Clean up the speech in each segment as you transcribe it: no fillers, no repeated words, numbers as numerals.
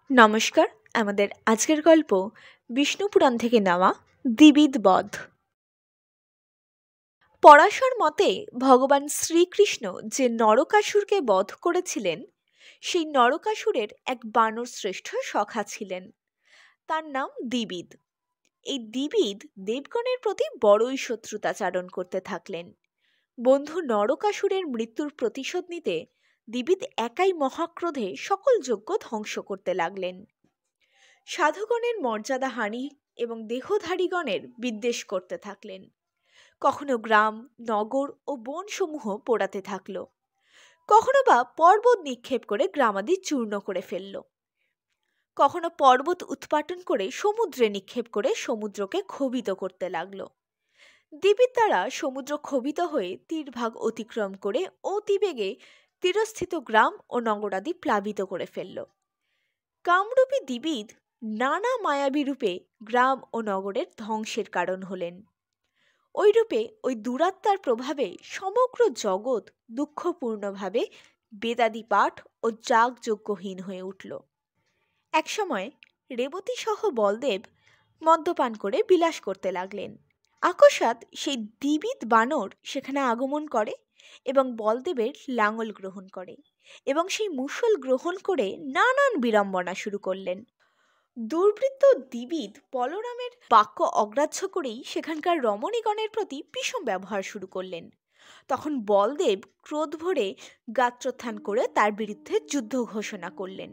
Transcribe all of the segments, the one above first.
নমস্কার। আমাদের আজকের গল্প বিষ্ণু পুরাণ থেকে নেওয়া দ্বিবিদ বধ। পরাশর মতে ভগবান শ্রীকৃষ্ণ যে নরকাসুরকে বধ করেছিলেন সেই নরকাসুরের এক বানর শ্রেষ্ঠ সখা ছিলেন। তার নাম দ্বিবিদ। এই দ্বিবিদ দেবগণের প্রতি বড়ই শত্রুতাচারণ করতে থাকলেন। বন্ধু নরকাসুরের মৃত্যুর প্রতিশোধ নিতে দ্বিবিদ একাই মহাক্রোধে সকল যজ্ঞ ধ্বংস করতে লাগলেন। সাধুগণের মর্যাদা হানি এবং দেহধারীগণের বিদ্বেষ করতে থাকলেন। কখনো গ্রাম, নগর ও বনসমূহ পোড়াতে থাকল, কখনো বা পর্বত নিক্ষেপ করে গ্রামাদি চূর্ণ করে ফেলল, কখনো পর্বত উৎপাটন করে সমুদ্রে নিক্ষেপ করে সমুদ্রকে ক্ষোভিত করতে লাগল। দ্বিবিদ দ্বারা সমুদ্র ক্ষোভিত হয়ে তীরভাগ অতিক্রম করে অতিবেগে তীরস্থিত গ্রাম ও নগরাদি প্লাবিত করে ফেলল। কামরূপী দ্বিবিদ নানা মায়াবী রূপে গ্রাম ও নগরের ধ্বংসের কারণ হলেন। ওই রূপে ওই দুরাত্মার প্রভাবে সমগ্র জগৎ দুঃখপূর্ণভাবে বেদাদি পাঠ ও যাগযজ্ঞহীন হয়ে উঠল। একসময় রেবতী সহ বলদেব মদ্যপান করে বিলাস করতে লাগলেন। আকস্মাৎ সেই দ্বিবিদ বানর সেখানে আগমন করে এবং বলদেবের লাঙল গ্রহণ করে এবং সেই মুষল গ্রহণ করে নানান বিড়ম্বনা শুরু করলেন। দুর্বৃত্ত দ্বিবিদ বলরামের বাক্য অগ্রাহ্য করেই সেখানকার রমণীগণের প্রতি বিষম ব্যবহার শুরু করলেন। তখন বলদেব ক্রোধ ভরে গাত্রোত্থান করে তার বিরুদ্ধে যুদ্ধ ঘোষণা করলেন।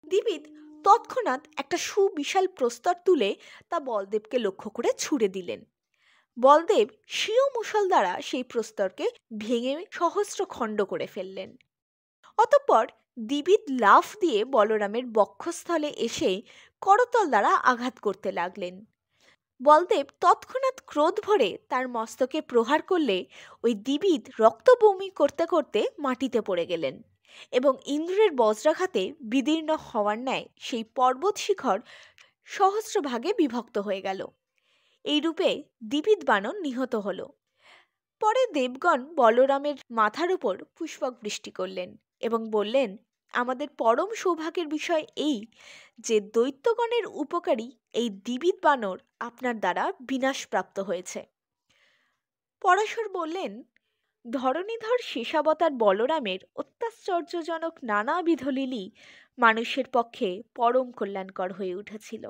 দ্বিবিদ তৎক্ষণাৎ একটা সুবিশাল প্রস্তর তুলে তা বলদেবকে লক্ষ্য করে ছুড়ে দিলেন। বলদেব স্বীয় মুষল দ্বারা সেই প্রস্তরকে ভেঙে সহস্র খণ্ড করে ফেললেন। অতঃপর দ্বিবিদ লাফ দিয়ে বলরামের বক্ষস্থলে এসে করতল দ্বারা আঘাত করতে লাগলেন। বলদেব তৎক্ষণাৎ ক্রোধ ভরে তার মস্তকে প্রহার করলে ওই দ্বিবিদ রক্তবমি করতে করতে মাটিতে পড়ে গেলেন এবং ইন্দ্রের বজ্রাঘাতে বিদীর্ণ হওয়ার ন্যায় সেই পর্বত শিখর সহস্র ভাগে বিভক্ত হয়ে গেল। এই রূপে দ্বিবিদ বানর নিহত হল। পরে দেবগণ বলরামের মাথার উপর পুষ্পক বৃষ্টি করলেন এবং বললেন, আমাদের পরম সৌভাগ্যের বিষয় এই যে দৈত্যগণের উপকারী এই দ্বিবিদ বানর আপনার দ্বারা বিনাশপ্রাপ্ত হয়েছে। পরাশর বললেন, ধরণীধর শেষাবতার বলরামের অত্যাশ্চর্যজনক নানাবিধ লীলি মানুষের পক্ষে পরম কল্যাণকর হয়ে উঠেছিল।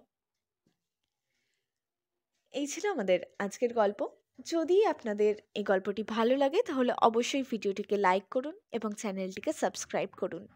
এই ছিল আমাদের আজকের গল্প। যদি আপনাদের এই গল্পটি ভালো লাগে তাহলে অবশ্যই ভিডিওটিকে লাইক করুন এবং চ্যানেলটিকে সাবস্ক্রাইব করুন।